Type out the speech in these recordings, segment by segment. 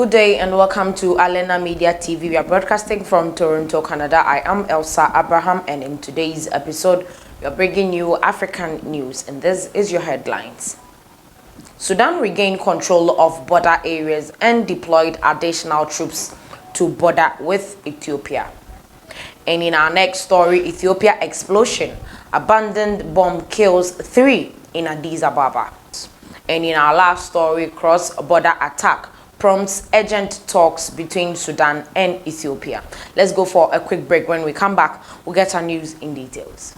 Good day and welcome to Alena Media TV. We are broadcasting from Toronto, Canada. I am Elsa Abraham, and in today's episode, we are bringing you African news, and this is your headlines. Sudan regained control of border areas and deployed additional troops to border with Ethiopia. And in our next story, Ethiopia explosion, abandoned bomb kills 3 in Addis Ababa. And in our last story, cross-border attack prompts urgent talks between Sudan and Ethiopia. Let's go for a quick break. When we come back, we'll get our news in details.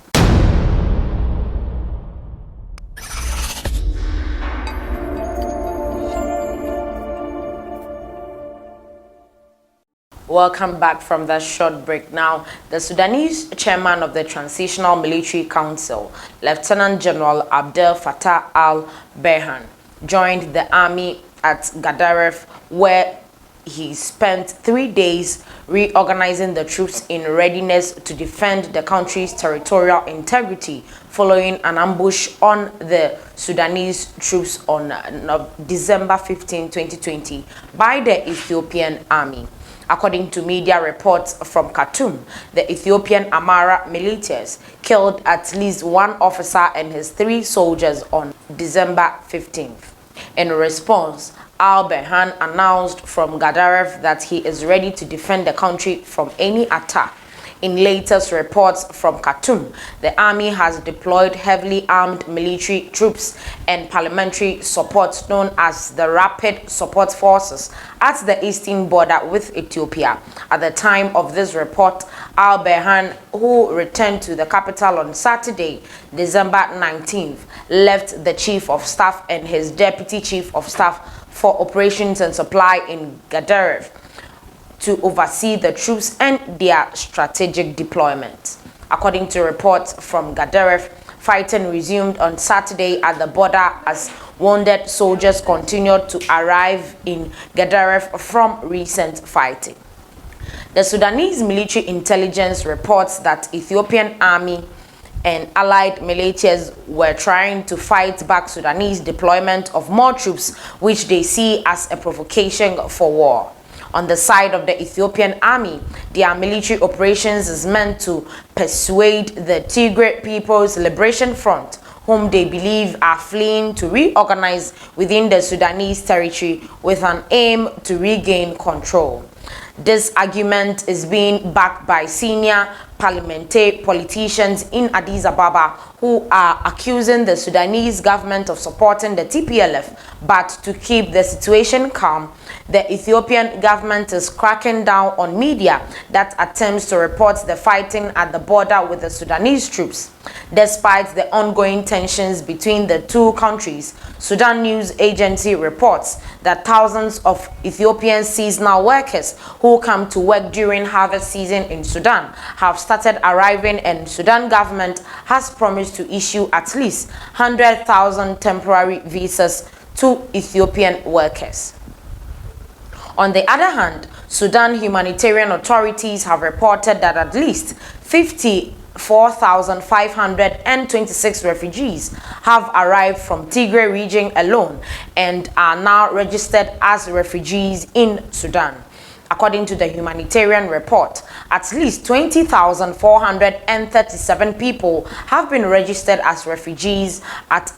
Welcome back from that short break. Now, the Sudanese chairman of the Transitional Military Council, Lieutenant General Abdel Fattah al-Burhan, joined the army at Gadaref, where he spent 3 days reorganizing the troops in readiness to defend the country's territorial integrity following an ambush on the Sudanese troops on December 15, 2020 by the Ethiopian army. According to media reports from Khartoum, the Ethiopian Amara militias killed at least 1 officer and his 3 soldiers on December 15th. In response, al-Burhan announced from Gadaref that he is ready to defend the country from any attack. In latest reports from Khartoum, the army has deployed heavily armed military troops and parliamentary support known as the Rapid Support Forces at the eastern border with Ethiopia. At the time of this report, al-Burhan, who returned to the capital on Saturday, December 19th, left the chief of staff and his deputy chief of staff for operations and supply in Gadaref to oversee the troops and their strategic deployment. According to reports from Gadaref, fighting resumed on Saturday at the border as wounded soldiers continued to arrive in Gadaref from recent fighting. The Sudanese military intelligence reports that Ethiopian army and allied militias were trying to fight back Sudanese deployment of more troops, which they see as a provocation for war. On the side of the Ethiopian army, their military operations is meant to persuade the Tigray People's Liberation Front, whom they believe are fleeing, to reorganize within the Sudanese territory with an aim to regain control. This argument is being backed by senior parliamentary politicians in Addis Ababa who are accusing the Sudanese government of supporting the TPLF. But to keep the situation calm, the Ethiopian government is cracking down on media that attempts to report the fighting at the border with the Sudanese troops. Despite the ongoing tensions between the two countries, Sudan News Agency reports that thousands of Ethiopian seasonal workers who come to work during harvest season in Sudan have started arriving, and Sudan government has promised to issue at least 100,000 temporary visas to Ethiopian workers. On the other hand, Sudan humanitarian authorities have reported that at least 54,526 refugees have arrived from Tigray region alone and are now registered as refugees in Sudan. According to the humanitarian report, at least 20,437 people have been registered as refugees at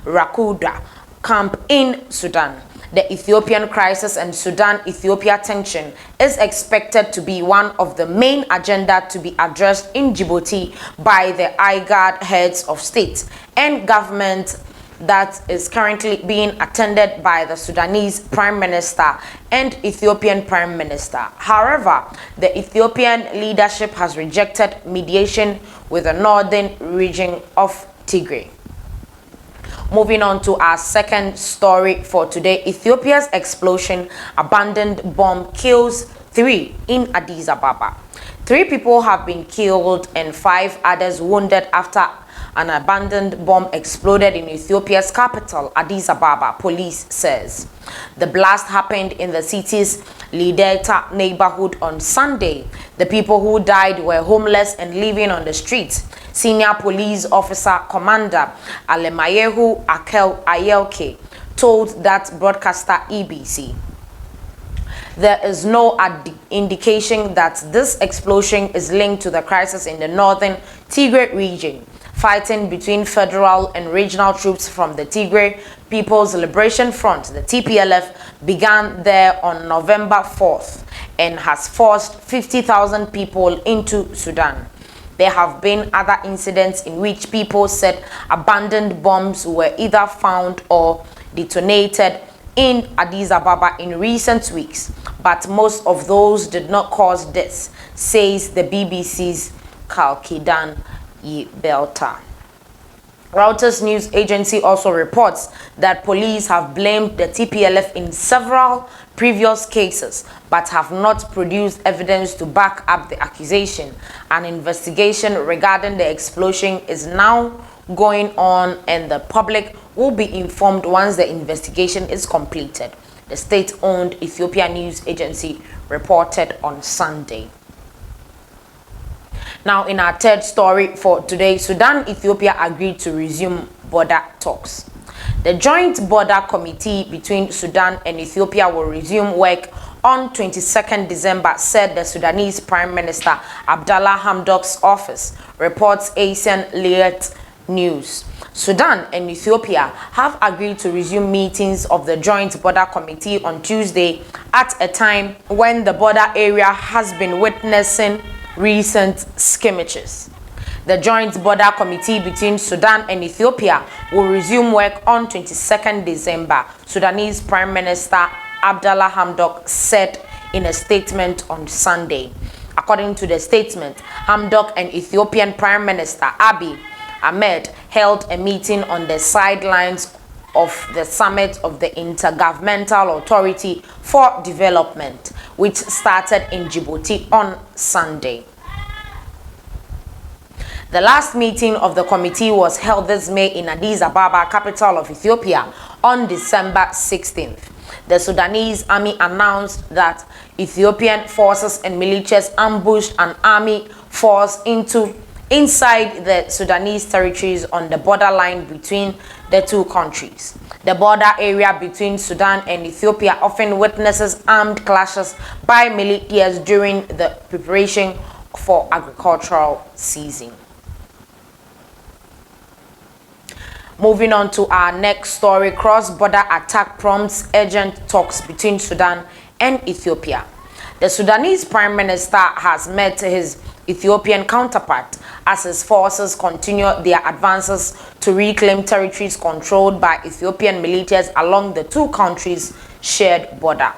Rakuda camp in Sudan. The Ethiopian crisis and Sudan-Ethiopia tension is expected to be one of the main agenda to be addressed in Djibouti by the IGAD heads of state and government that is currently being attended by the Sudanese Prime Minister and Ethiopian Prime Minister. However, the Ethiopian leadership has rejected mediation with the northern region of Tigray. Moving on to our second story for today, Ethiopia's explosion, abandoned bomb kills 3 in Addis Ababa. 3 people have been killed and 5 others wounded after an abandoned bomb exploded in Ethiopia's capital, Addis Ababa, police says. The blast happened in the city's Lideta neighborhood on Sunday. The people who died were homeless and living on the streets. Senior police officer Commander Alemayehu Ayelke told that broadcaster EBC. There is no indication that this explosion is linked to the crisis in the northern Tigray region. Fighting between federal and regional troops from the Tigray People's Liberation Front, the TPLF, began there on November 4th and has forced 50,000 people into Sudan. There have been other incidents in which people said abandoned bombs were either found or detonated in Addis Ababa in recent weeks, but most of those did not cause deaths, says the BBC's Kalkidan Belta. Reuters news agency also reports that police have blamed the TPLF in several previous cases but have not produced evidence to back up the accusation. An investigation regarding the explosion is now going on and the public will be informed once the investigation is completed, the state-owned Ethiopia news agency reported on Sunday. Now, in our third story for today, Sudan-Ethiopia agreed to resume border talks. The Joint Border Committee between Sudan and Ethiopia will resume work on 22nd December, said the Sudanese Prime Minister Abdallah Hamdok's office, reports Asian Liat News. Sudan and Ethiopia have agreed to resume meetings of the Joint Border Committee on Tuesday at a time when the border area has been witnessing recent skirmishes. The Joint Border Committee between Sudan and Ethiopia will resume work on 22nd December, Sudanese Prime Minister Abdallah Hamdok said in a statement on Sunday. According to the statement, Hamdok and Ethiopian Prime Minister Abiy Ahmed held a meeting on the sidelines of the summit of the Intergovernmental Authority for Development, which started in Djibouti on Sunday. The last meeting of the committee was held this May in Addis Ababa, capital of Ethiopia, on December 16th. The Sudanese army announced that Ethiopian forces and militias ambushed an army force inside the Sudanese territories on the borderline between the two countries. The border area between Sudan and Ethiopia often witnesses armed clashes by militias during the preparation for agricultural season. Moving on to our next story, cross-border attack prompts urgent talks between Sudan and Ethiopia. The Sudanese Prime Minister has met his Ethiopian counterpart as his forces continue their advances to reclaim territories controlled by Ethiopian militias along the two countries' shared border.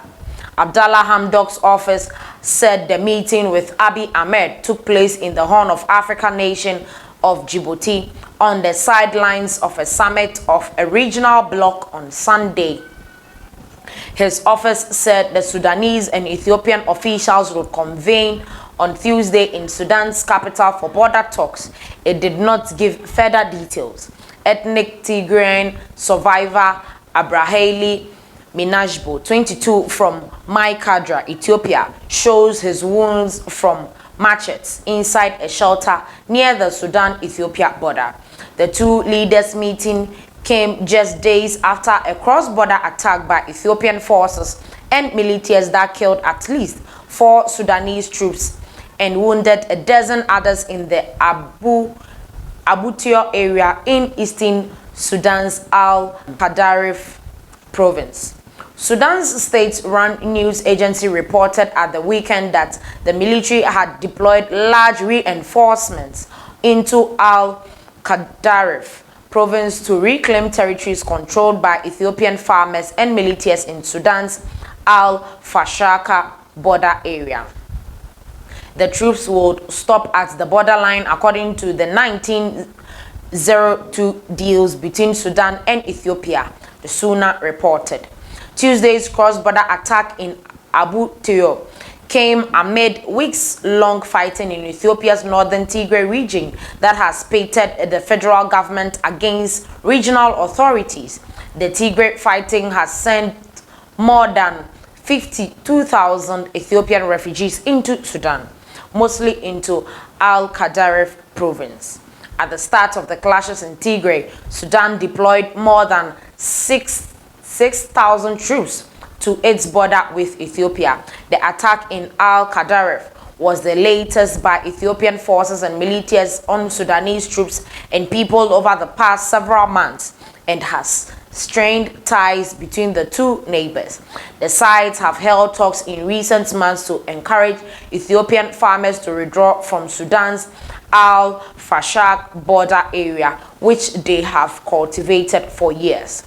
Abdallah Hamdok's office said the meeting with Abiy Ahmed took place in the Horn of Africa nation of Djibouti on the sidelines of a summit of a regional bloc on Sunday. His office said the Sudanese and Ethiopian officials would convene on Tuesday in Sudan's capital for border talks. It did not give further details. Ethnic Tigrayan survivor Abrahali Minajbo, 22, from Maikadra, Ethiopia, shows his wounds from machetes inside a shelter near the Sudan-Ethiopia border. The two leaders' meeting came just days after a cross-border attack by Ethiopian forces and militias that killed at least 4 Sudanese troops and wounded a dozen others in the Abutio area in eastern Sudan's Al-Qadarif province. Sudan's state-run news agency reported at the weekend that the military had deployed large reinforcements into Al-Qadarif province to reclaim territories controlled by Ethiopian farmers and militias in Sudan's Al-Fashaka border area. The troops would stop at the borderline according to the 1902 deals between Sudan and Ethiopia, the SUNA reported. Tuesday's cross-border attack in Abu Tio came amid weeks-long fighting in Ethiopia's northern Tigray region that has pitted the federal government against regional authorities. The Tigray fighting has sent more than 52,000 Ethiopian refugees into Sudan, mostly into Al-Qadarif province. At the start of the clashes in Tigray, Sudan deployed more than 6,000 troops to its border with Ethiopia. The attack in Al-Qadarif was the latest by Ethiopian forces and militias on Sudanese troops and people over the past several months and has strained ties between the two neighbors. The sides have held talks in recent months to encourage Ethiopian farmers to withdraw from Sudan's Al-Fashaq border area, which they have cultivated for years.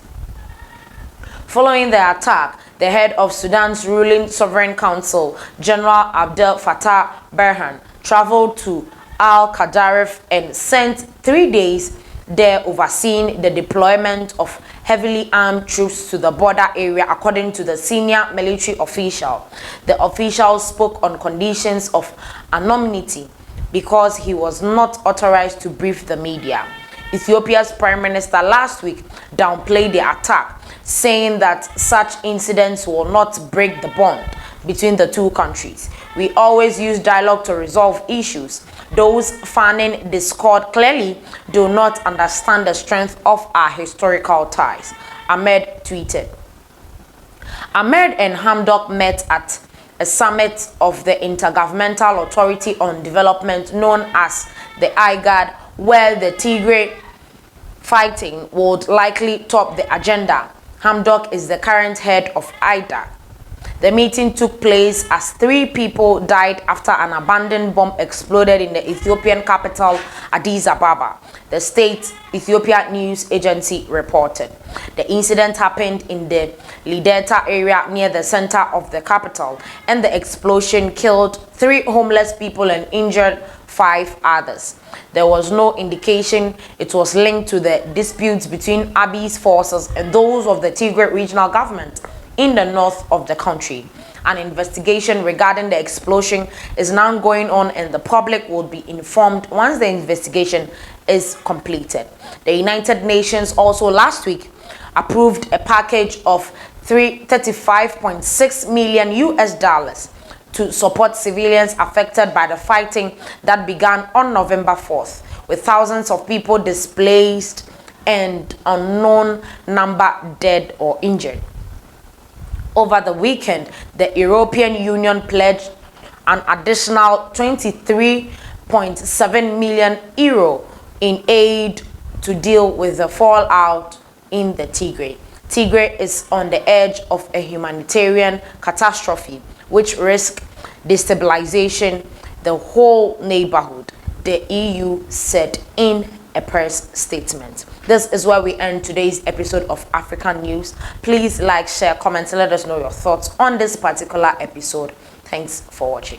Following the attack, the head of Sudan's ruling Sovereign Council, General Abdel Fattah Burhan, traveled to Al-Qadarif and spent 3 days there overseeing the deployment of heavily armed troops to the border area, according to the senior military official. The official spoke on conditions of anonymity because he was not authorized to brief the media. Ethiopia's Prime Minister last week downplayed the attack, saying that such incidents will not break the bond between the two countries. We always use dialogue to resolve issues. Those fanning discord clearly do not understand the strength of our historical ties, Ahmed tweeted. Ahmed and Hamdok met at a summit of the Intergovernmental Authority on Development known as the IGAD, where the Tigray fighting would likely top the agenda. Hamdok is the current head of IGAD. The meeting took place as 3 people died after an abandoned bomb exploded in the Ethiopian capital, Addis Ababa, the state Ethiopia news agency reported. The incident happened in the Lideta area near the center of the capital, and the explosion killed 3 homeless people and injured 5 others. There was no indication it was linked to the disputes between Abiy's forces and those of the Tigray regional government in the north of the country. An investigation regarding the explosion is now going on, and the public will be informed once the investigation is completed. The United Nations also last week approved a package of $35.6 million to support civilians affected by the fighting that began on November 4th, with thousands of people displaced and unknown number dead or injured. Over the weekend, the European Union pledged an additional €23.7 million in aid to deal with the fallout in the Tigray. Tigray is on the edge of a humanitarian catastrophe, which risks destabilizing the whole neighborhood, the EU said in a press statement. This is where we end today's episode of African News. Please like, share, comment, and let us know your thoughts on this particular episode. Thanks for watching.